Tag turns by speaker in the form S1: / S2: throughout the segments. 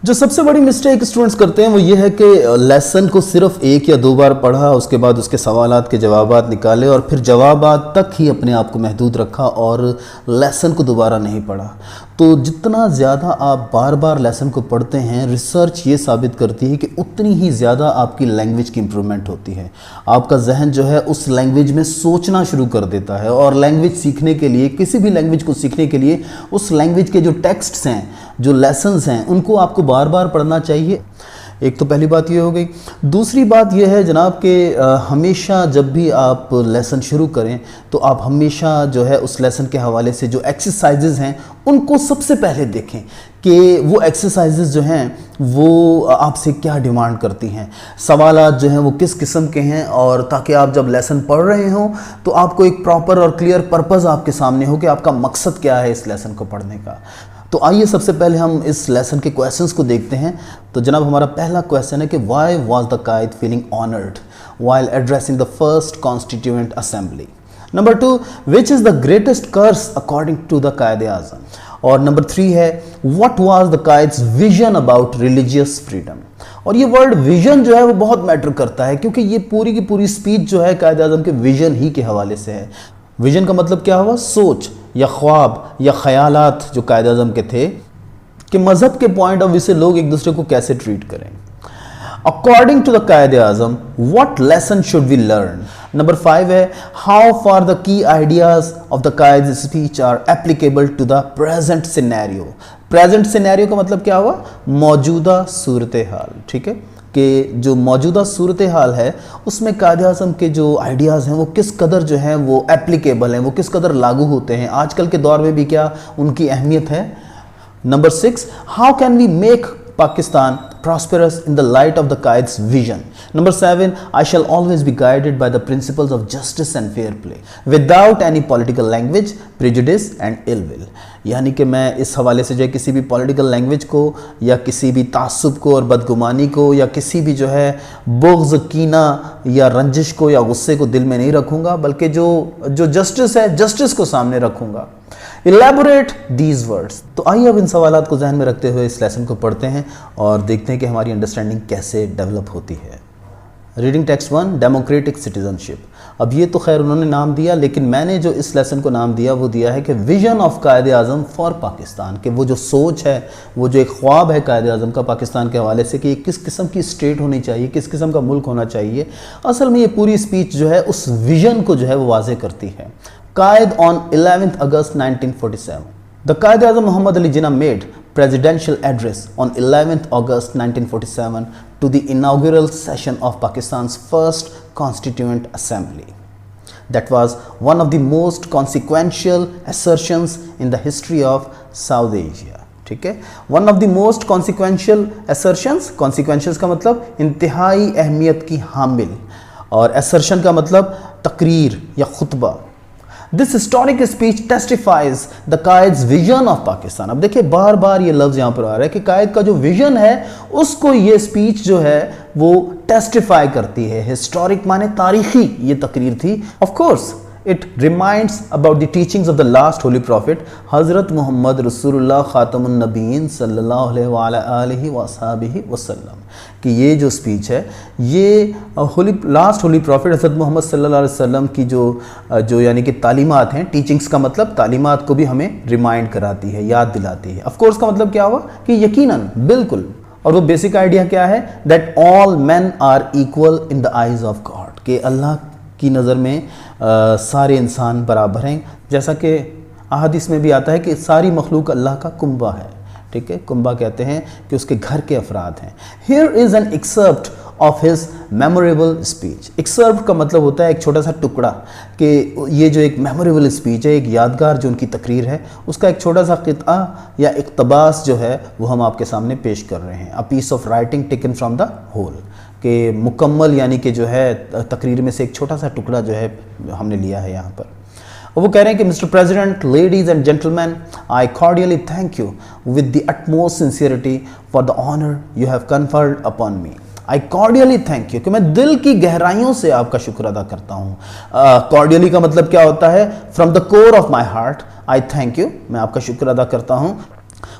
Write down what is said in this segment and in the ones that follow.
S1: جو سب سے بڑی مسٹیک اسٹوڈنٹس کرتے ہیں وہ یہ ہے کہ لیسن کو صرف ایک یا دو بار پڑھا، اس کے بعد اس کے سوالات کے جوابات نکالے اور پھر جوابات تک ہی اپنے آپ کو محدود رکھا اور لیسن کو دوبارہ نہیں پڑھا۔ تو جتنا زیادہ آپ بار بار لیسن کو پڑھتے ہیں، ریسرچ یہ ثابت کرتی ہے کہ اتنی ہی زیادہ آپ کی لینگویج کی امپرومنٹ ہوتی ہے۔ آپ کا ذہن جو ہے اس لینگویج میں سوچنا شروع کر دیتا ہے، اور لینگویج سیکھنے کے لیے، کسی بھی لینگویج کو سیکھنے کے لیے اس لینگویج کے جو ٹیکسٹس ہیں، جو لیسنز ہیں، ان کو آپ کو بار بار پڑھنا چاہیے۔ ایک تو پہلی بات یہ ہو گئی۔ دوسری بات یہ ہے جناب کہ ہمیشہ جب بھی آپ لیسن شروع کریں تو آپ ہمیشہ جو ہے اس لیسن کے حوالے سے جو ایکسرسائزز ہیں ان کو سب سے پہلے دیکھیں کہ وہ ایکسرسائزز جو ہیں وہ آپ سے کیا ڈیمانڈ کرتی ہیں، سوالات جو ہیں وہ کس قسم کے ہیں، اور تاکہ آپ جب لیسن پڑھ رہے ہوں تو آپ کو ایک پراپر اور کلیئر پرپز آپ کے سامنے ہو کہ آپ کا مقصد کیا ہے اس لیسن کو پڑھنے کا۔ تو آئیے سب سے پہلے ہم اس لیسن کے کویسچنز کو دیکھتے ہیں۔ تو جناب ہمارا پہلا کویسچن ہے کہ Y was the Quaid feeling honoured while addressing the first constituent assembly. Number 2، which is the greatest crisis according to the Quaid Azam. اور نمبر 3 ہے what was the Quaid's vision about religious freedom. اور یہ ورڈ ویژن جو ہے وہ بہت میٹر کرتا ہے، کیونکہ یہ پوری کی پوری اسپیچ جو ہے قائد اعظم کے ویژن ہی کے حوالے سے ہے۔ ویژن کا مطلب کیا ہوا؟ سوچ یا خواب یا خیالات جو قائد اعظم کے تھے کہ مذہب کے پوائنٹ آف ویو سے لوگ ایک دوسرے کو کیسے ٹریٹ کریں۔ According to the Quaid Azam what lesson should we learn؟ Number 5 ہے how far the key ideas of the قائد's speech are applicable to the present scenario۔ present scenario کا مطلب کیا ہوا؟ موجودہ صورتحال، ٹھیک ہے، کہ جو موجودہ صورتحال ہے اس میں قائد اعظم کے جو آئیڈیاز ہیں وہ کس قدر جو ہیں وہ ایپلیکیبل ہیں، وہ کس قدر لاگو ہوتے ہیں، آج کل کے دور میں بھی کیا ان کی اہمیت ہے۔ Number 6، how can we make Pakistan prosperous in the light of the قائد's vision۔ Number 7، I shall always be guided by the principles of justice and fair play without any political language, prejudice and ill will۔ یعنی کہ میں اس حوالے سے جو ہے کسی بھی political language کو یا کسی بھی تعصب کو اور بدگمانی کو یا کسی بھی جو ہے بغض، کینہ یا رنجش کو یا غصے کو دل میں نہیں رکھوں گا، بلکہ جو جسٹس ہے جسٹس کو سامنے رکھوں گا۔ Elaborate these words۔ تو آئیے اب ان سوالات کو ذہن میں رکھتے ہوئے اس لیسن کو پڑھتے ہیں اور دیکھتے ہیں کہ ہماری انڈرسٹینڈنگ کیسے ڈیولپ ہوتی ہے۔ Reading text 1، democratic citizenship. اب یہ تو خیر انہوں نے نام دیا، لیکن میں نے جو اس لیسن کو نام دیا وہ دیا ہے کہ vision of Quaid Azam for Pakistan, کہ وہ جو سوچ ہے، وہ جو ایک خواب ہے قائد اعظم کا پاکستان کے حوالے سے کہ یہ کس قسم کی اسٹیٹ ہونی چاہیے، کس قسم کا ملک ہونا چاہیے، اصل میں یہ پوری اسپیچ جو ہے اس ویژن کو جو ہے وہ واضح کرتی ہے۔ قائد on 11th August 1947۔ The Quaid Azam Muhammad Ali Jinnah made presidential address on 11th August 1947 to the inaugural session of Pakistan's first Constituent Assembly. That was one of the most consequential assertions in the history of South Asia۔ ٹھیک ہے، one of the most consequential assertions، consequentials کا مطلب انتہائی اہمیت کی حامل، اور assertion کا مطلب تقریر یا خطبہ۔ This historic speech testifies the قائد's vision of Pakistan۔ اب دیکھیں بار بار یہ لفظ یہاں پر آ رہا ہے کہ قائد کا جو ویژن ہے اس کو یہ اسپیچ جو ہے وہ ٹیسٹیفائی کرتی ہے۔ ہسٹورک معنی تاریخی یہ تقریر تھی۔ Of course it reminds about the teachings of the last holy prophet حضرت محمد رسول اللہ خاتم النبیین صلی اللہ علیہ وآلہ وصحبہ وسلم، کہ یہ جو اسپیچ ہے یہ لاسٹ ہولی پروفٹ حضرت محمد صلی اللہ علیہ وسلم کی جو یعنی کہ تعلیمات ہیں، ٹیچنگز کا مطلب تعلیمات کو بھی ہمیں ریمائنڈ کراتی ہے، یاد دلاتی ہے۔ آف کورس کا مطلب کیا ہوا کہ یقیناً، بالکل، اور وہ بیسک آئیڈیا کیا ہے؟ That all men are equal in the eyes of God, کہ اللہ کی نظر میں سارے انسان برابر ہیں، جیسا کہ احادیث میں بھی آتا ہے کہ ساری مخلوق اللہ کا کنبہ ہے، ٹھیک ہے، کنبہ کہتے ہیں کہ اس کے گھر کے افراد ہیں۔ Here is an excerpt of his memorable speech۔ excerpt کا مطلب ہوتا ہے ایک چھوٹا سا ٹکڑا، کہ یہ جو ایک میموریبل اسپیچ ہے، ایک یادگار جو ان کی تقریر ہے، اس کا ایک چھوٹا سا قطعہ یا اقتباس جو ہے وہ ہم آپ کے سامنے پیش کر رہے ہیں۔ A piece of writing taken from the whole، کہ مکمل یعنی کہ جو ہے تقریر میں سے ایک چھوٹا سا ٹکڑا جو ہے ہم نے لیا ہے یہاں پر۔ وہ کہہ رہے ہیں کہ mister president, ladies and gentlemen, I cordially thank you with the utmost sincerity for the honour you have conferred upon me. I cordially thank you, کہ میں دل کی گہرائیوں سے آپ کا شکر ادا کرتا ہوں۔ کارڈیلی کا مطلب کیا ہوتا ہے؟ From the core of my heart I thank you, میں آپ کا شکر ادا کرتا ہوں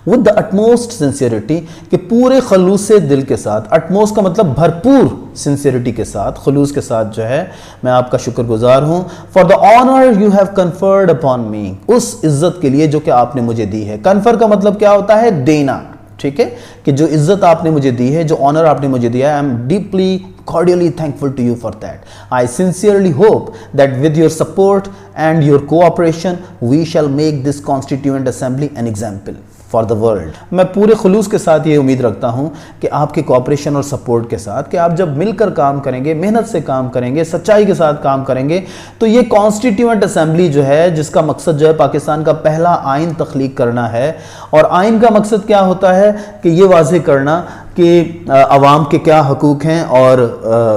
S1: with the utmost sincerity, کہ پورے خلوص دل کے ساتھ, utmost کا مطلب بھرپور sincerity کے ساتھ, خلوص کے ساتھ جو ہے میں آپ کا شکر گزار ہوں, for the honor you have conferred upon me, اس عزت کے لیے جو کہ آپ نے مجھے دی ہے. confer کا مطلب کیا ہوتا ہے؟ دینا. ٹھیک ہے, کہ جو عزت آپ نے مجھے دی ہے, جو آنر آپ نے مجھے دیا ہے, I am deeply cordially thankful to you for that. I sincerely hope that with your support and your cooperation we shall make this Constituent Assembly an example for the world. میں پورے خلوص کے ساتھ یہ امید رکھتا ہوں کہ آپ کے کوآپریشن اور سپورٹ کے ساتھ, کہ آپ جب مل کر کام کریں گے, محنت سے کام کریں گے, سچائی کے ساتھ کام کریں گے, تو یہ کانسٹیٹیوئنٹ اسمبلی جو ہے, جس کا مقصد جو ہے پاکستان کا پہلا آئین تخلیق کرنا ہے, اور آئین کا مقصد کیا ہوتا ہے کہ یہ واضح کرنا کہ عوام کے کیا حقوق ہیں اور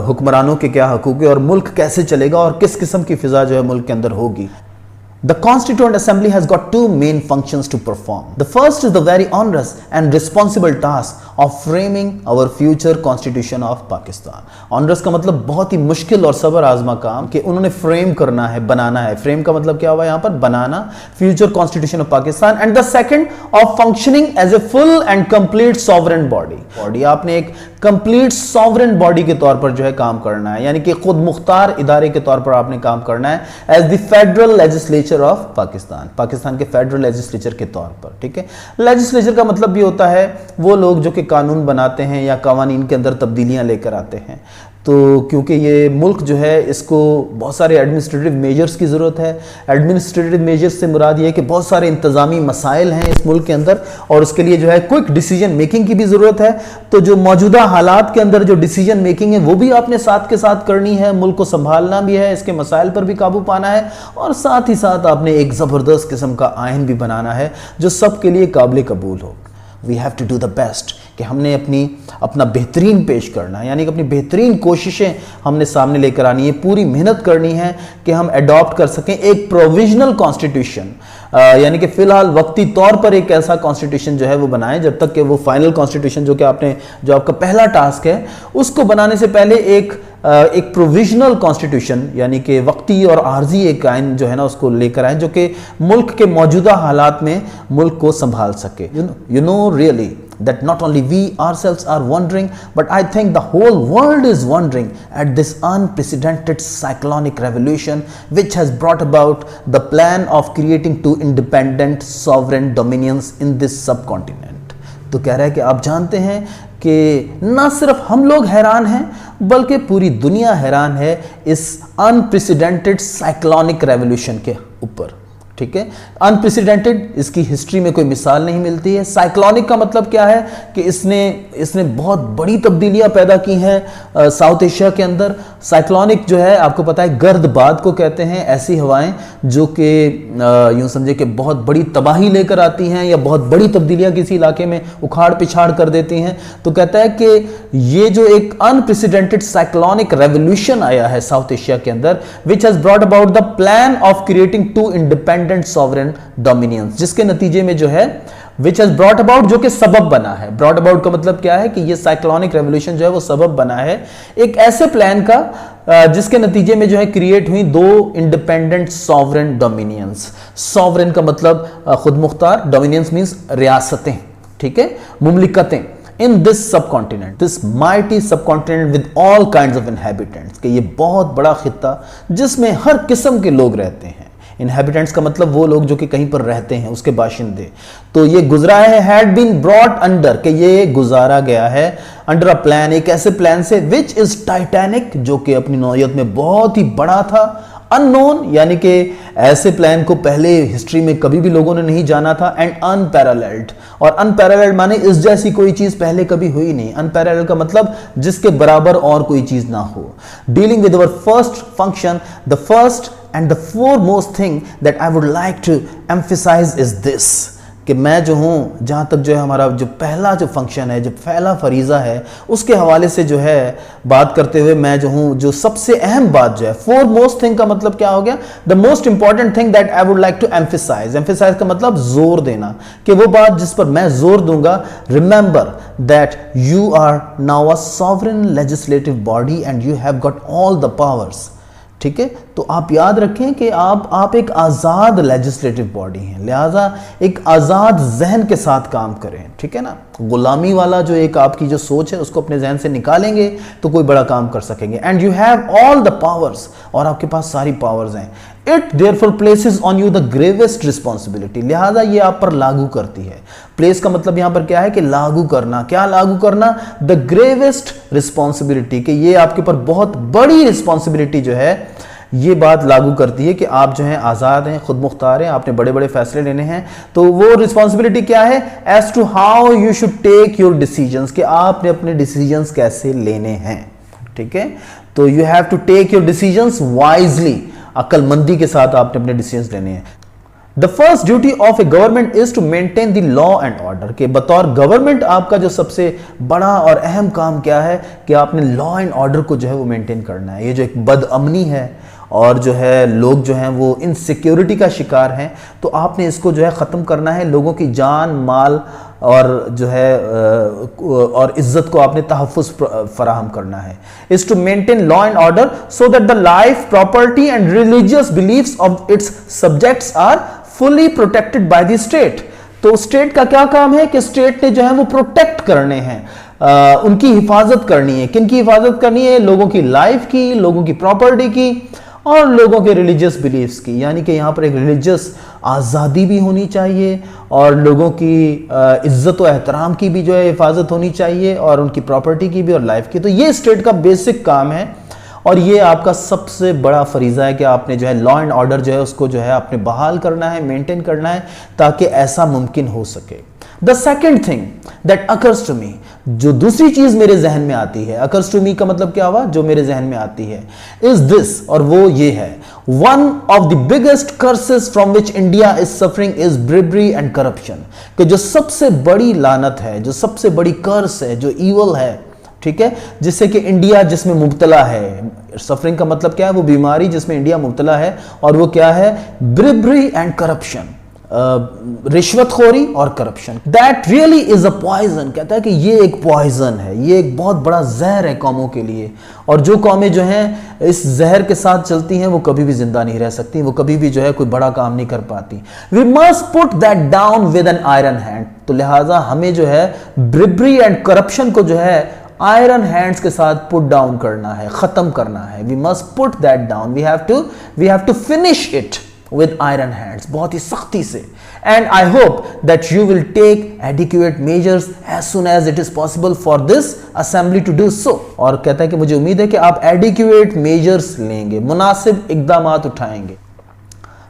S1: حکمرانوں کے کیا حقوق ہیں, اور ملک کیسے چلے گا اور کس قسم کی فضا جو ہے ملک کے اندر ہوگی. The Constituent Assembly has got two main functions to perform. The first is the very onerous and responsible task of framing our future Constitution of Pakistan. Onerous کا مطلب بہت ہی مشکل اور صبر آزما کام, کہ انہوں نے فریم کرنا ہے, بنانا ہے. فریم کا مطلب کیا ہوا یہاں پر؟ بنانا, future Constitution of Pakistan. And the second of functioning as a full and complete sovereign body. آپ نے ایک complete sovereign body کے طور پر جو ہے کام کرنا ہے, یعنی کہ خود مختار ادارے کے طور پر آپ نے کام کرنا ہے as the federal legislature of Pakistan, Pakistan کے فیڈرل لیجسلیچر کے طور پر. ٹھیک ہے, لیجسلیچر کا مطلب بھی ہوتا ہے وہ لوگ جو کہ قانون بناتے ہیں یا قوانین کے اندر تبدیلیاں لے کر آتے ہیں. تو کیونکہ یہ ملک جو ہے اس کو بہت سارے ایڈمنسٹریٹو میجرز کی ضرورت ہے. ایڈمنسٹریٹو میجرز سے مراد یہ ہے کہ بہت سارے انتظامی مسائل ہیں اس ملک کے اندر, اور اس کے لیے جو ہے کوئک ڈیسیجن میکنگ کی بھی ضرورت ہے. تو جو موجودہ حالات کے اندر جو ڈیسیجن میکنگ ہے وہ بھی آپ نے ساتھ کے ساتھ کرنی ہے, ملک کو سنبھالنا بھی ہے, اس کے مسائل پر بھی قابو پانا ہے, اور ساتھ ہی ساتھ آپ نے ایک زبردست قسم کا آئین بھی بنانا ہے جو سب کے لیے قابل قبول ہو. We have to do the best, کہ ہم نے اپنا بہترین پیش کرنا ہے, یعنی کہ اپنی بہترین کوششیں ہم نے سامنے لے کر آنی ہے, پوری محنت کرنی ہے کہ ہم اڈاپٹ کر سکیں ایک پروویژنل کانسٹیٹیوشن, یعنی کہ فی الحال وقتی طور پر ایک ایسا کانسٹیٹیوشن جو ہے وہ بنائیں, جب تک کہ وہ فائنل کانسٹیٹیوشن جو کہ آپ کا پہلا ٹاسک ہے, اس کو بنانے سے پہلے ایک پروویژنل کانسٹیٹیوشن, یعنی کہ وقتی اور عارضی ایک آئین جو ہے نا اس کو لے کر آئیں, جو کہ ملک کے موجودہ حالات میں ملک کو سنبھال سکے. You know really that not only we ourselves are wondering, but I think the whole world is wondering at this unprecedented cyclonic revolution which has brought about the plan of creating two independent sovereign dominions in this subcontinent. تو کہہ رہا ہے کہ آپ جانتے ہیں کہ نہ صرف ہم لوگ حیران ہیں بلکہ پوری دنیا حیران ہے اس unprecedented cyclonic revolution کے اوپر. ٹھیک ہے, انپریسیڈنٹڈ, اس کی ہسٹری میں کوئی مثال نہیں ملتی ہے. سائیکلونک کا مطلب کیا ہے کہ اس نے بہت بڑی تبدیلیاں پیدا کی ہیں ساؤتھ ایشیا کے اندر. سائیکلونک جو ہے آپ کو پتہ ہے گرد باد کو کہتے ہیں, ایسی ہوائیں جو کہ یوں سمجھے کہ بہت بڑی تباہی لے کر آتی ہیں یا بہت بڑی تبدیلیاں کسی علاقے میں اکھاڑ پچھاڑ کر دیتی ہیں. تو کہتا ہے کہ یہ جو ایک انپریسیڈنٹڈ سائیکلونک ریولیوشن آیا ہے ساؤتھ ایشیا کے اندر, which has brought about the plan of creating two independent sovereign dominions, جس کے نتیجے میں جو ہے which has brought about, جو کہ سبب بنا ہے. brought about کا مطلب کیا ہے کہ یہ سائیکلونک ریولیوشن جو ہے وہ سبب بنا ہے ایک ایسے پلان کا جس کے نتیجے میں جو ہے کریٹ ہوئی دو انڈیپینڈنٹ ساورن ڈومینینز. ساورن کا مطلب خود مختار, ڈومینینز مینز ریاستیں, ٹھیک ہے, مملکتیں. in this subcontinent, this mighty subcontinent with all kinds of inhabitants, کہ یہ بہت بڑا خطہ جس میں ہر قسم کے لوگ رہتے ہیں. انہیبیٹنٹس کا مطلب وہ لوگ جو کہ کہیں پر رہتے ہیں, اس کے باشندے. تو یہ گزرا ہے had been brought under, کہ یہ گزارا گیا ہے under a plan, ایک ایسے پلان سے which is titanic, جو کہ اپنی نوعیت میں بہت ہی بڑا تھا. unknown, یعنی کہ ایسے پلان کو پہلے ہسٹری میں کبھی بھی لوگوں نے نہیں جانا تھا. and unparalleled, اور unparalleled مانے اس جیسی کوئی چیز پہلے کبھی ہوئی نہیں. unparalleled کا مطلب جس کے برابر اور کوئی چیز نہ ہو. dealing with our first function, the first and the foremost thing that I would like to emphasize is this, کہ میں جو ہوں جہاں تک جو ہے ہمارا جو پہلا جو فنکشن ہے, جو پہلا فریضہ ہے, اس کے حوالے سے جو ہے بات کرتے ہوئے میں جو ہوں جو سب سے اہم بات جو ہے, foremost thing کا مطلب کیا ہو گیا, the most important thing that I would like to emphasize. emphasize کا مطلب زور دینا, کہ وہ بات جس پر میں زور دوں گا. remember that you are now a sovereign legislative body and you have got all the powers, ٹھیک ہے. تو آپ یاد رکھیں کہ آپ ایک آزاد لیجسلیٹو باڈی ہیں, لہٰذا ایک آزاد ذہن کے ساتھ کام کریں, ٹھیک ہے نا. غلامی والا جو ایک آپ کی جو سوچ ہے اس کو اپنے ذہن سے نکالیں گے تو کوئی بڑا کام کر سکیں گے. And you have all the powers, اور آپ کے پاس ساری پاورز ہیں. It therefore places on you the gravest responsibility, لہذا یہ آپ پر لاگو کرتی ہے. پلیس کا مطلب یہاں پر کیا ہے کہ لاگو کرنا. کیا لاگو کرنا؟ the gravest responsibility, کہ یہ آپ کے پر بہت بڑی responsibility جو ہے یہ بات لاگو کرتی ہے کہ آپ جو ہیں آزاد ہیں, خود مختار ہیں, آپ نے بڑے بڑے فیصلے لینے ہیں. تو وہ responsibility کیا ہے؟ as to how you should take your decisions, کہ آپ نے اپنے decisions کیسے لینے ہیں, ٹھیک ہے. تو you have to take your decisions wisely, عقل مندی کے ساتھ آپ نے اپنے ڈیسیژنز لینے ہیں. The first duty of a government is to maintain the law and order, کہ بطور گورنمنٹ آپ کا جو سب سے بڑا اور اہم کام کیا ہے کہ آپ نے لا اینڈ آرڈر کو جو ہے وہ مینٹین کرنا ہے. یہ جو ایک بد امنی ہے اور جو ہے لوگ جو ہیں وہ انسیکیورٹی کا شکار ہیں, تو آپ نے اس کو جو ہے ختم کرنا ہے. لوگوں کی جان, مال اور جو ہے اور عزت کو آپ نے تحفظ فراہم کرنا ہے. is to maintain law and order so that the life, property and religious beliefs of its subjects are fully protected by the state. تو اسٹیٹ کا کیا کام ہے کہ اسٹیٹ نے جو ہے وہ پروٹیکٹ کرنے ہیں, ان کی حفاظت کرنی ہے. کن کی حفاظت کرنی ہے؟ لوگوں کی لائف کی, لوگوں کی پراپرٹی کی اور لوگوں کے ریلیجیس بلیفز کی. یعنی کہ یہاں پر ایک ریلیجیس آزادی بھی ہونی چاہیے اور لوگوں کی عزت و احترام کی بھی جو ہے حفاظت ہونی چاہیے اور ان کی پراپرٹی کی بھی اور لائف کی. تو یہ اسٹیٹ کا بیسک کام ہے اور یہ آپ کا سب سے بڑا فریضہ ہے کہ آپ نے جو ہے لا اینڈ آرڈر جو ہے اس کو جو ہے آپ نے بحال کرنا ہے, مینٹین کرنا ہے تاکہ ایسا ممکن ہو سکے. The second thing that occurs to me, جو دوسری چیز میرے ذہن میں آتی ہے, occurs to me کا مطلب کیا ہوا؟ جو میرے ذہن میں آتی ہے, is this, اور وہ یہ ہے. One of the biggest curses from which India is suffering is bribery and corruption, کہ جو سب سے بڑی لعنت ہے, جو سب سے بڑی curse ہے, جو evil ہے, ٹھیک ہے, جس سے کہ انڈیا جس میں مبتلا ہے. سفرنگ کا مطلب کیا ہے؟ وہ بیماری جس میں انڈیا مبتلا ہے, اور وہ کیا ہے؟ bribery and corruption, رشوت خوری اور corruption. That really is a poison, کہتا ہے کہ یہ ایک پوائزن ہے, یہ ایک بہت بڑا زہر ہے قوموں کے لیے, اور جو قومیں جو ہیں اس زہر کے ساتھ چلتی ہیں وہ کبھی بھی زندہ نہیں رہ سکتی, وہ کبھی بھی جو ہے کوئی بڑا کام نہیں کر پاتی. We must put that down with an iron hand, تو لہٰذا ہمیں جو ہے bribery and corruption کو جو ہے آئرن ہینڈز کے ساتھ پٹ ڈاؤن کرنا ہے, ختم کرنا ہے. We must put that down, we have to finish it with iron hands, بہت ہی سختی سے. And I hope that you will take adequate measures as soon as it is possible for this assembly to do so. اور کہتا ہے کہ مجھے امید ہے کہ آپ adequate measures لیں گے, مناسب اقدامات اٹھائیں گے.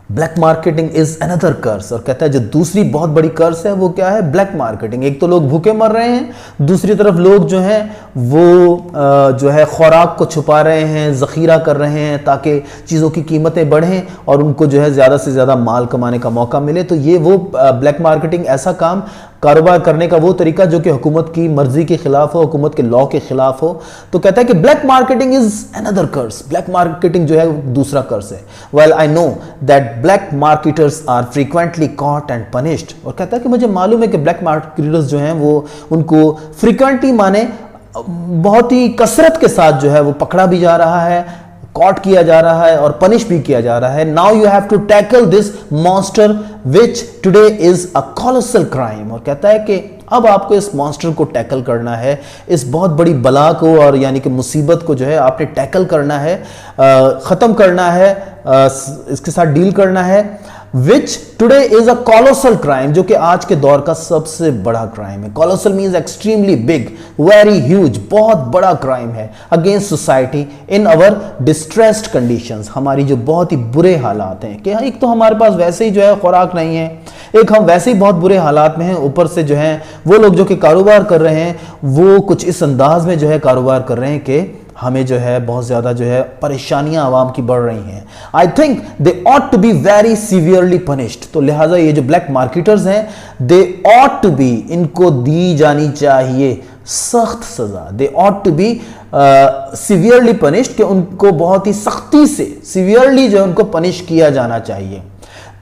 S1: بلیک مارکیٹنگ از اندر کرس, اور کہتا ہے جو دوسری بہت بڑی کرس ہے وہ کیا ہے؟ Black marketing. ایک تو لوگ بھوکے مر رہے ہیں, دوسری طرف لوگ جو ہیں وہ جو ہے خوراک کو چھپا رہے ہیں, ذخیرہ کر رہے ہیں تاکہ چیزوں کی قیمتیں بڑھیں اور ان کو جو ہے زیادہ سے زیادہ مال کمانے کا موقع ملے. تو یہ وہ بلیک مارکیٹنگ ایسا کام, کاروبار کرنے کا وہ طریقہ جو کہ حکومت کی مرضی کے خلاف ہو, حکومت کے لاء کے خلاف ہو. تو کہتا ہے کہ black marketing is another curse, black marketing جو ہے دوسرا کرس ہے. Well, I know that black marketers are frequently caught and punished, اور کہتا ہے کہ مجھے معلوم ہے کہ بلیک مارکیٹرز جو ہیں وہ ان کو frequently مانے بہت ہی کثرت کے ساتھ جو ہے وہ پکڑا بھی جا رہا ہے, کاٹ کیا جا رہا ہے اور پنش بھی کیا جا رہا ہے. Now you have to tackle this monster which today is a colossal crime, اور کہتا ہے کہ اب آپ کو اس مانسٹر کو ٹیکل کرنا ہے, اس بہت بڑی بلا کو اور یعنی کہ مصیبت کو جو ہے آپ نے ٹیکل کرنا ہے, ختم کرنا ہے, اس کے ساتھ ڈیل کرنا ہے. which today is a colossal crime, جو کہ آج کے دور کا سب سے بڑا کرائم ہے. colossal means extremely big, very huge, بہت بڑا کرائم ہے against society in our distressed conditions, ہماری جو بہت ہی برے حالات ہیں. کہ ایک تو ہمارے پاس ویسے ہی جو ہے خوراک نہیں ہے, ایک ہم ویسے ہی بہت برے حالات میں ہیں, اوپر سے جو ہیں وہ لوگ جو کہ کاروبار کر رہے ہیں وہ کچھ اس انداز میں جو ہے کاروبار کر رہے ہیں کہ ہمیں جو ہے بہت زیادہ جو ہے پریشانیاں عوام کی بڑھ رہی ہیں. I think they ought to be very severely punished, تو لہٰذا یہ جو بلیک مارکیٹرز ہیں they ought to be, ان کو دی جانی چاہیے سخت سزا. they ought to be severely punished, کہ ان کو بہت ہی سختی سے severely جو ہے ان کو پنش کیا جانا چاہیے.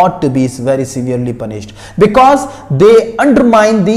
S1: ought to be very severely punished because they undermine the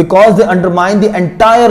S1: Because they undermine the entire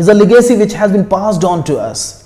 S1: is a legacy which has been passed on to us.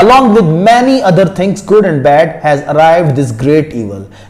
S1: Along with many other things good and bad has arrived this great evil.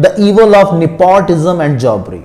S1: The evil of nepotism and jobbery.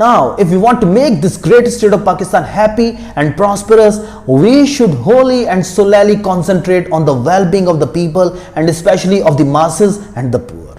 S1: Now, if we want to make this great state of Pakistan happy and prosperous, we should wholly and solely concentrate on the well-being of the people and especially of the masses and the poor.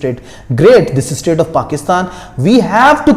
S1: state great, this state of Pakistan, we have to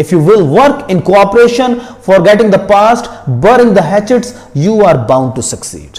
S1: If you will work in cooperation, forgetting the past, burning the hatchets, you are bound to succeed.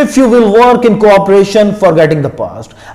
S1: If you will work in cooperation, forgetting the past,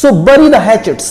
S1: So bury the hatchets.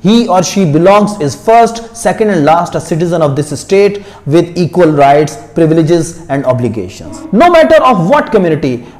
S1: he or she belongs, is first, second and last a citizen of this state with equal rights, privileges and obligations. No matter of what community.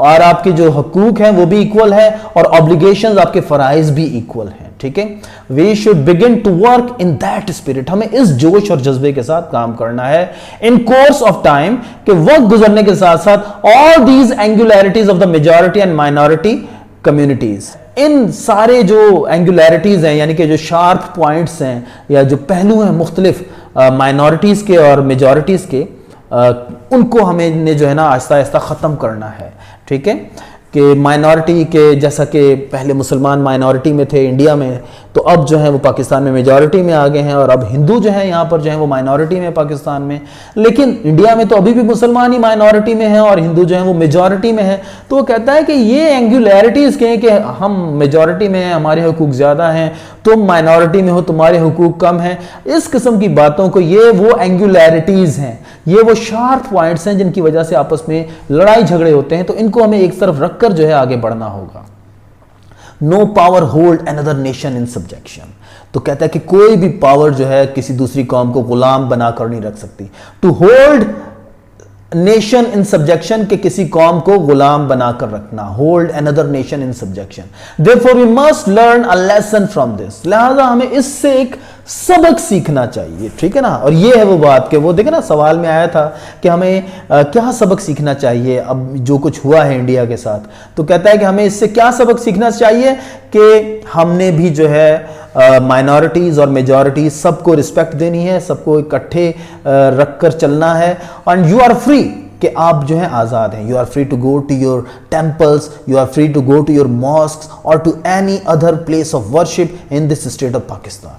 S1: اور آپ کے جو حقوق ہیں وہ بھی equal ہے اور آبلیگیشنز آپ کے فرائض بھی ایکول ہیں. ٹھیک ہے, we should begin to work in that spirit. ہمیں اس جوش اور جذبے کے ساتھ کام کرنا ہے ان کورس آف ٹائم, کہ وقت گزرنے کے ساتھ ساتھ all these angularities of the majority and minority communities, ان سارے جو اینگولیرٹیز ہیں یعنی کہ جو شارپ پوائنٹس ہیں یا جو پہلو ہیں مختلف مائنورٹیز کے اور میجورٹیز کے, ان کو ہمیں نے جو ہے نا آہستہ آہستہ ختم کرنا ہے. ٹھیک ہے, کہ مائنورٹی کے جیسا کہ پہلے مسلمان مائنورٹی میں تھے انڈیا میں, تو اب جو ہیں وہ پاکستان میں میجورٹی میں آ گئے ہیں, اور اب ہندو جو ہیں یہاں پر جو ہیں وہ مائنورٹی میں پاکستان میں, لیکن انڈیا میں تو ابھی بھی مسلمان ہی مائنورٹی میں ہیں اور ہندو جو ہیں وہ میجورٹی میں ہیں. تو وہ کہتا ہے کہ یہ اینگولیرٹیز کہیں کہ ہم میجورٹی میں ہیں, ہمارے حقوق زیادہ ہیں, تم مائنورٹی میں ہو, تمہارے حقوق کم ہیں, اس قسم کی باتوں کو, یہ وہ اینگولیرٹیز ہیں, یہ وہ شارپ پوائنٹس ہیں جن کی وجہ سے آپس میں لڑائی جھگڑے ہوتے ہیں. تو ان کو ہمیں ایک طرف رکھ کر جو ہے آگے بڑھنا ہوگا. نو power hold another nation in subjection. تو کہتا ہے کہ کوئی بھی پاور جو ہے کسی دوسری قوم کو غلام بنا کر نہیں رکھ سکتی. To hold nation in subjection, کہ کسی قوم کو غلام بنا کر رکھنا. Hold another nation in subjection. therefore we must learn a lesson from this. لہذا ہمیں اس سے ایک سبق سیکھنا چاہیے. ٹھیک ہے نا, اور یہ ہے وہ بات کہ وہ دیکھیں نا سوال میں آیا تھا کہ ہمیں کیا سبق سیکھنا چاہیے اب جو کچھ ہوا ہے انڈیا کے ساتھ. تو کہتا ہے کہ ہمیں اس سے کیا سبق سیکھنا چاہیے, کہ ہم نے بھی جو ہے مائنورٹیز اور میجورٹیز سب کو رسپیکٹ دینی ہے, سب کو اکٹھے رکھ کر چلنا ہے. اینڈ یو آر فری, کہ آپ جو ہیں آزاد ہیں. You are free to go to your temples, you are free to go to your mosques or to any other place of worship in this state of Pakistan.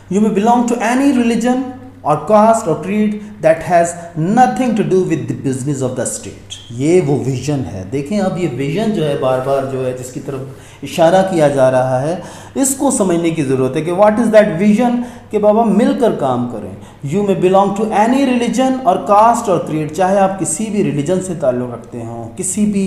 S1: You may belong to any religion or caste or creed that has nothing to do with the business of the state. یہ وہ vision ہے. دیکھیں اب یہ vision جو ہے بار بار جو ہے جس کی طرف اشارہ کیا جا رہا ہے, اس کو سمجھنے کی ضرورت ہے کہ واٹ از دیٹ ویژن, کہ بابا مل کر کام کریں. یو میں belong to any religion اور کاسٹ اور کریڈ, چاہے آپ کسی بھی ریلیجن سے تعلق رکھتے ہوں, کسی بھی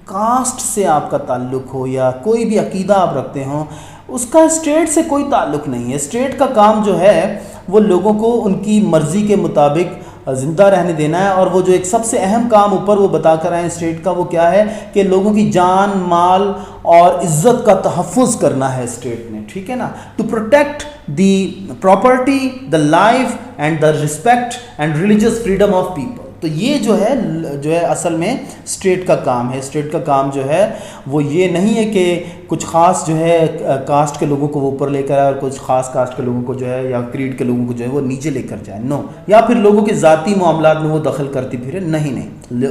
S1: کاسٹ سے آپ کا تعلق ہو, یا کوئی بھی عقیدہ آپ رکھتے ہوں, اس کا اسٹیٹ سے کوئی تعلق نہیں ہے. اسٹیٹ کا کام جو ہے وہ لوگوں کو ان کی مرضی کے مطابق زندہ رہنے دینا ہے. اور وہ جو ایک سب سے اہم کام اوپر وہ بتا کر آئے اسٹیٹ کا, وہ کیا ہے کہ لوگوں کی جان, مال اور عزت کا تحفظ کرنا ہے اسٹیٹ نے. ٹھیک ہے نا, to protect the property, the life and the respect and religious freedom of people. تو یہ جو ہے اصل میں اسٹیٹ کا کام ہے. اسٹیٹ کا کام جو ہے وہ یہ نہیں ہے کہ کچھ خاص جو ہے کاسٹ کے لوگوں کو وہ اوپر لے کر آئے اور کچھ خاص کاسٹ کے لوگوں کو جو ہے یا کریڈ کے لوگوں کو جو ہے وہ نیچے لے کر جائے. نو, یا پھر لوگوں کے ذاتی معاملات میں وہ دخل کرتی پھرے. نہیں,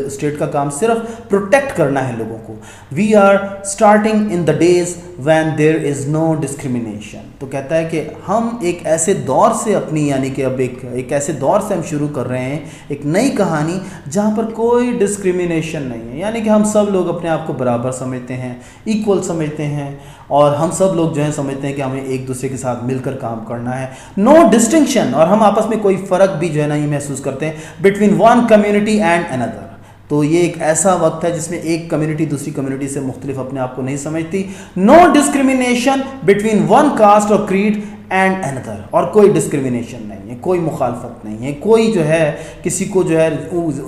S1: اسٹیٹ کا کام صرف پروٹیکٹ کرنا ہے لوگوں کو. We are starting in the days when there is no discrimination. تو کہتا ہے کہ ہم ایک ایسے دور سے اپنی, یعنی کہ اب ایک ایسے دور سے ہم شروع کر رہے ہیں, ایک نئی کہانی جہاں پر کوئی ڈسکریمنیشن نہیں ہے. یعنی کہ ہم سب لوگ اپنے آپ کو برابر سمجھتے ہیں, ایکول سمجھتے ہیں, اور ہم سب لوگ جو ہیں سمجھتے ہیں کہ ہمیں ایک دوسرے کے ساتھ مل کر کام کرنا ہے. نو ڈسٹنکشن, اور ہم آپس میں کوئی فرق بھی جو ہے نا یہ محسوس کرتے ہیں بٹوین ون کمیونٹی اینڈ اندر. تو یہ ایک ایسا وقت ہے جس میں ایک کمیونٹی دوسری کمیونٹی سے مختلف اپنے آپ کو نہیں سمجھتی. نو ڈسکریمنیشن بٹوین ون کاسٹ اور کریڈ اینڈ اندر, اور کوئی ڈسکریمنیشن نہیں ہے, کوئی مخالفت نہیں ہے, کوئی جو ہے کسی کو جو ہے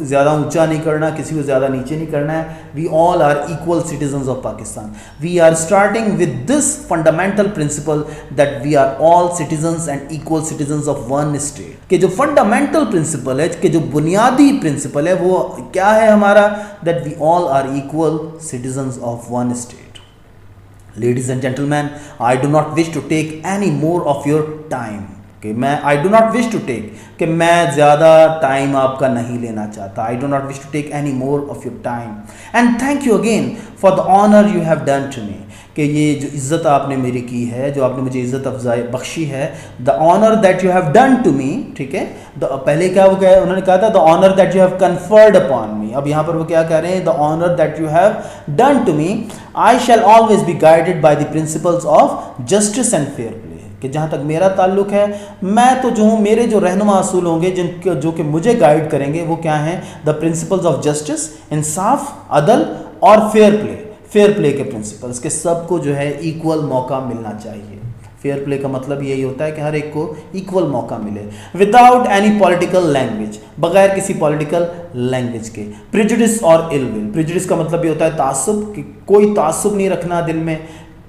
S1: زیادہ اونچا نہیں کرنا, کسی کو زیادہ نیچے نہیں کرنا ہے. We all are equal citizens of Pakistan. We are starting with this fundamental principle that we are all citizens and equal citizens of one state. کہ جو فنڈامنٹل پرنسپل ہے, کہ جو بنیادی پرنسپل ہے وہ کیا ہے ہمارا, that we all are equal citizens of one state. Ladies and gentlemen, I do not wish to take any more of your time. کہ I do not wish to take, کہ میں زیادہ ٹائم آپ کا نہیں لینا چاہتا. I do not wish to take any more of your time. And thank you again for the honor you have done to me. کہ یہ جو عزت آپ نے میری کی ہے, جو آپ نے مجھے عزت افزائی بخشی ہے, the honor that you have done to me. ٹھیک ہے, پہلے کیا وہ کہا, انہوں نے کہا تھا the honor that you have conferred upon me. اب یہاں پر وہ کیا کہہ رہے ہیں, the honor that you have done to me, I shall always be guided by the principles of justice and fair play. کہ جہاں تک میرا تعلق ہے, میں تو جو ہوں, میرے جو رہنما اصول ہوں گے جو کہ مجھے گائیڈ کریں گے, وہ کیا ہیں, the principles of justice, انصاف, عدل اور fair play. فیئر پلے کے پرنسپلس, کہ سب کو جو ہے ایکول موقع ملنا چاہیے. فیئر پلے کا مطلب یہی ہوتا ہے کہ ہر ایک کو ایکول موقع ملے. وداؤٹ اینی پولیٹیکل لینگویج, بغیر کسی پولیٹیکل لینگویج کے. پریجوڈس اور ill will, پریجوڈس کا مطلب یہ ہوتا ہے تعصب, کہ کوئی تعصب نہیں رکھنا دل میں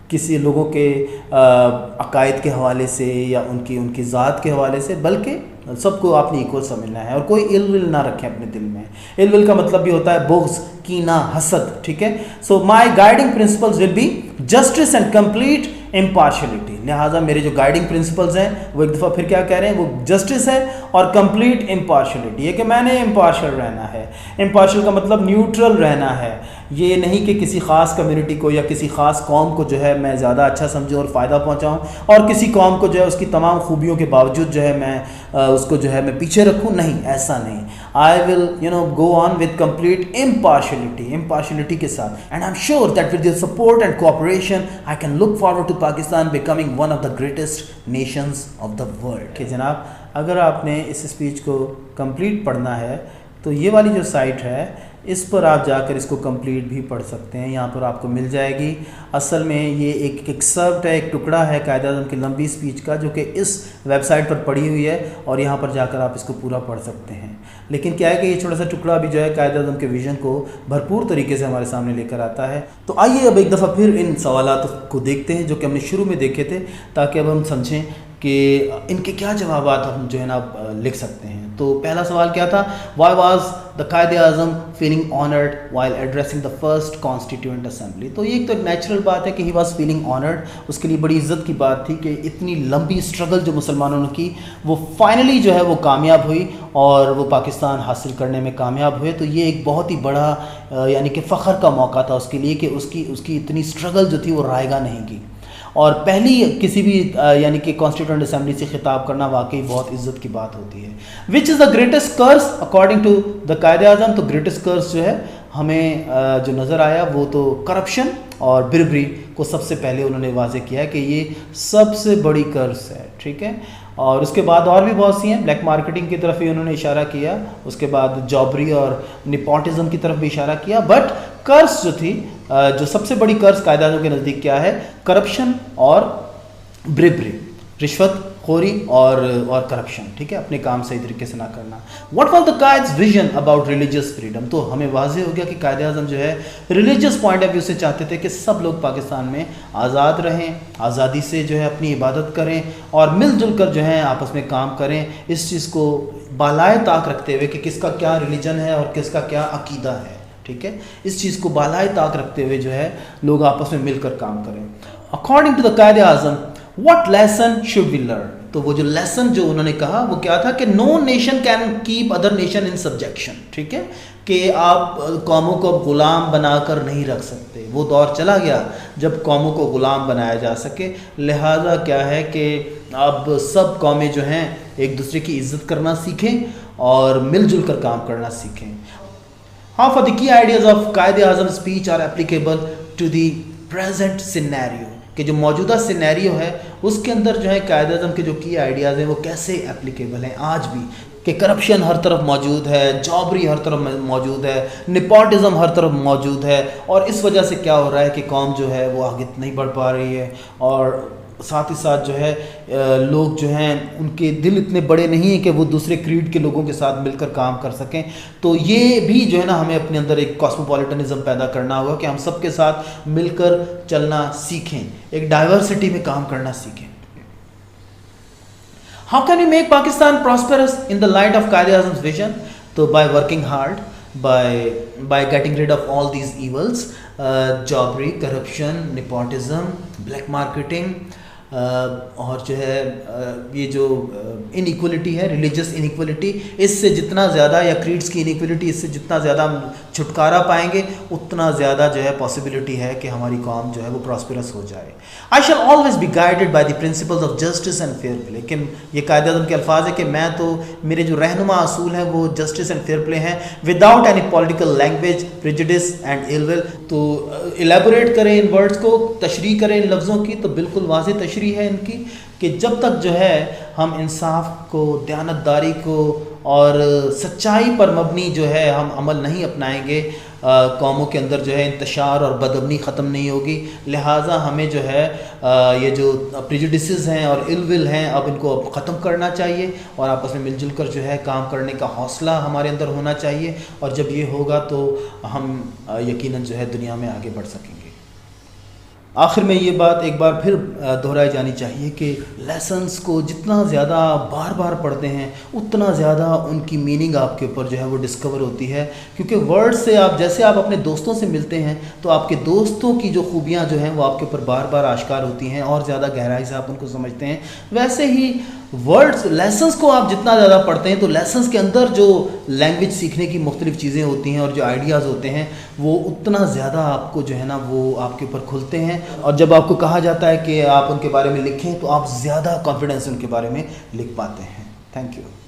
S1: کسی لوگوں کے عقائد کے حوالے سے یا ان کی ذات کے حوالے سے, بلکہ سب کو آپ نے ایکول سمجھنا ہے, اور کوئی ill will نہ رکھیں اپنے دل میں. ill will کا مطلب بھی ہوتا ہے بغض, کینہ, حسد, ٹھیک ہے. So my guiding principles will be justice and complete impartiality. لہٰذا میرے جو گائیڈنگ پرنسپلز ہیں وہ ایک دفعہ پھر کیا کہہ رہے ہیں, وہ جسٹس ہے اور کمپلیٹ امپارشلٹی ہے, کہ میں نے امپارشل رہنا ہے. امپارشل کا مطلب نیوٹرل رہنا ہے, یہ نہیں کہ کسی خاص کمیونٹی کو یا کسی خاص قوم کو جو ہے میں زیادہ اچھا سمجھوں اور فائدہ پہنچاؤں, اور کسی قوم کو جو ہے اس کی تمام خوبیوں کے باوجود جو ہے میں اس کو جو ہے میں پیچھے رکھوں. نہیں, ایسا نہیں. آئی ول گو آن ود کمپلیٹ امپارشلٹی کے ساتھ. And I am sure that with your support and cooperation I can look forward to Pakistan becoming one of the greatest nations of the world. کہ جناب اگر آپ نے اس اسپیچ کو کمپلیٹ پڑھنا ہے تو یہ والی جو سائٹ ہے اس پر آپ جا کر اس کو کمپلیٹ بھی پڑھ سکتے ہیں, یہاں پر آپ کو مل جائے گی. اصل میں یہ ایک ایکسرپٹ ہے, ایک ٹکڑا ہے قائد اعظم کی لمبی اسپیچ کا, جو کہ اس ویب سائٹ پر پڑھی ہوئی ہے, اور یہاں پر جا کر آپ اس کو پورا پڑھ سکتے ہیں. لیکن کیا ہے کہ یہ چھوٹا سا ٹکڑا بھی جو ہے قائد اعظم کے ویژن کو بھرپور طریقے سے ہمارے سامنے لے کر آتا ہے. تو آئیے اب ایک دفعہ پھر ان سوالات کو دیکھتے ہیں جو کہ ہم نے شروع میں دیکھے تھے, تاکہ اب ہم سمجھیں کہ ان کے کیا جوابات ہم جو ہے نا لکھ سکتے ہیں. تو پہلا سوال کیا تھا, Y was the Quaid Azam feeling honoured while addressing the first constituent assembly. تو یہ ایک تو نیچرل بات ہے کہ ہی واز فیلنگ آنرڈ, اس کے لیے بڑی عزت کی بات تھی کہ اتنی لمبی اسٹرگل جو مسلمانوں نے کی وہ فائنلی جو ہے وہ کامیاب ہوئی اور وہ پاکستان حاصل کرنے میں کامیاب ہوئے. تو یہ ایک بہت ہی بڑا یعنی کہ فخر کا موقع تھا اس کے لیے کہ اس کی اتنی اسٹرگل جو تھی وہ رائگاں نہیں کی, اور پہلی کسی بھی یعنی کہ کانسٹیٹیوئنٹ اسمبلی سے خطاب کرنا واقعی بہت عزت کی بات ہوتی ہے. Which is the greatest crisis according to the Quaid Azam. تو گریٹسٹ کرس جو ہے ہمیں جو نظر آیا وہ تو کرپشن اور بربری کو سب سے پہلے انہوں نے واضح کیا کہ یہ سب سے بڑی کرس ہے, ٹھیک ہے. اور اس کے بعد اور بھی بہت سی ہیں, بلیک مارکیٹنگ کی طرف بھی انہوں نے اشارہ کیا, اس کے بعد جابری اور نیپوٹزم کی طرف بھی اشارہ کیا. بٹ کرس جو تھی, جو سب سے بڑی کرس قائد اعظم کے نزدیک کیا ہے, کرپشن اور بربری, رشوت خوری اور کرپشن, ٹھیک ہے, اپنے کام صحیح طریقے سے نہ کرنا. What was the Quaid's vision about religious freedom. تو ہمیں واضح ہو گیا کہ قائد اعظم جو ہے ریلیجیس پوائنٹ آف ویو سے چاہتے تھے کہ سب لوگ پاکستان میں آزاد رہیں, آزادی سے جو ہے اپنی عبادت کریں اور مل جل کر جو ہے آپس میں کام کریں, اس چیز کو بالائے طاق رکھتے ہوئے کہ کس کا کیا ریلیجن ہے اور کس کا کیا عقیدہ ہے, ٹھیک ہے, اس چیز کو بالائے طاق رکھتے ہوئے جو ہے لوگ آپس میں مل کر کام کریں. According to the Quaid Azam what lesson should we learn. تو وہ جو لیسن جو انہوں نے کہا وہ کیا تھا کہ no nation can keep other nation in subjection, ٹھیک ہے, کہ آپ قوموں کو غلام بنا کر نہیں رکھ سکتے. وہ دور چلا گیا جب قوموں کو غلام بنایا جا سکے. لہٰذا کیا ہے کہ اب سب قومیں جو ہیں ایک دوسرے کی عزت کرنا سیکھیں اور مل جل کر کام کرنا سیکھیں. Half of the key ideas of Quaid Azam speech are applicable to the present scenario. کہ جو موجودہ سینیریو ہے اس کے اندر جو ہے قائد اعظم کے جو کی آئیڈیاز ہیں وہ کیسے اپلیکیبل ہیں آج بھی, کہ کرپشن ہر طرف موجود ہے, جابری ہر طرف موجود ہے, نیپوٹزم ہر طرف موجود ہے, اور اس وجہ سے کیا ہو رہا ہے کہ قوم جو ہے وہ آگے نہیں بڑھ پا رہی ہے, اور ساتھ ہی ساتھ جو ہے لوگ جو ہیں ان کے دل اتنے بڑے نہیں ہیں کہ وہ دوسرے کریڈ کے لوگوں کے ساتھ مل کر کام کر سکیں. تو یہ بھی جو ہے نا ہمیں اپنے اندر ایک کاسموپولیٹنزم پیدا کرنا ہوگا کہ ہم سب کے ساتھ مل کر چلنا سیکھیں, ایک ڈائیورسٹی میں کام کرنا سیکھیں. How can we make Pakistan prosperous in the light of Qaid Azam's vision? تو by working hard, by getting rid of all these evils, جابری, کرپشن, نیپوٹزم, بلیک مارکیٹنگ, اور جو ہے یہ جو ان ایکولیٹی ہے, ریلیجس ان ایکولیٹی, اس سے جتنا زیادہ, یا کریڈس کی ان ایکولیٹی, اس سے جتنا زیادہ ہم چھٹکارا پائیں گے اتنا زیادہ جو ہے پاسبلٹی ہے کہ ہماری قوم جو ہے وہ پراسپرس ہو جائے. I shall always be guided by the principles of justice and fair play. کہ یہ قائد اعظم کے الفاظ ہے کہ میں تو, میرے جو رہنما اصول ہیں وہ جسٹس اینڈ فیئر پلے ہیں, without any political language, prejudice and ill will. تو الیبوریٹ کریں ان ورڈز کو, تشریح کریں ان لفظوں کی, تو بالکل واضح تشریح ہے ان کی کہ جب تک جو ہے ہم انصاف کو, دیانتداری کو اور سچائی پر مبنی جو ہے ہم عمل نہیں اپنائیں گے، قوموں کے اندر جو ہے انتشار اور بدامنی ختم نہیں ہوگی۔ لہٰذا ہمیں جو ہے یہ جو پریجوڈسز ہیں اور ال ول ہیں اب ان کو ختم کرنا چاہیے، اور آپس میں مل جل کر جو ہے کام کرنے کا حوصلہ ہمارے اندر ہونا چاہیے، اور جب یہ ہوگا تو ہم یقیناً جو ہے دنیا میں آگے بڑھ سکیں گے۔ آخر میں یہ بات ایک بار پھر دہرائی جانی چاہیے کہ لیسنس کو جتنا زیادہ بار بار پڑھتے ہیں اتنا زیادہ ان کی میننگ آپ کے اوپر جو ہے وہ ڈسکور ہوتی ہے، کیونکہ ورڈ سے آپ جیسے آپ اپنے دوستوں سے ملتے ہیں تو آپ کے دوستوں کی جو خوبیاں جو ہیں وہ آپ کے اوپر بار بار آشکار ہوتی ہیں اور زیادہ گہرائی سے آپ ان کو سمجھتے ہیں۔ ویسے ہی ورڈز لیسنس کو آپ جتنا زیادہ پڑھتے ہیں تو لیسنس کے اندر جو لینگویج سیکھنے کی مختلف چیزیں ہوتی ہیں اور جو آئیڈیاز ہوتے ہیں وہ اتنا زیادہ آپ کو جو ہے نا وہ آپ کے اوپر کھلتے ہیں، اور جب آپ کو کہا جاتا ہے کہ آپ ان کے بارے میں لکھیں تو آپ زیادہ کانفیڈنس ان کے بارے میں لکھ پاتے ہیں۔ Thank you.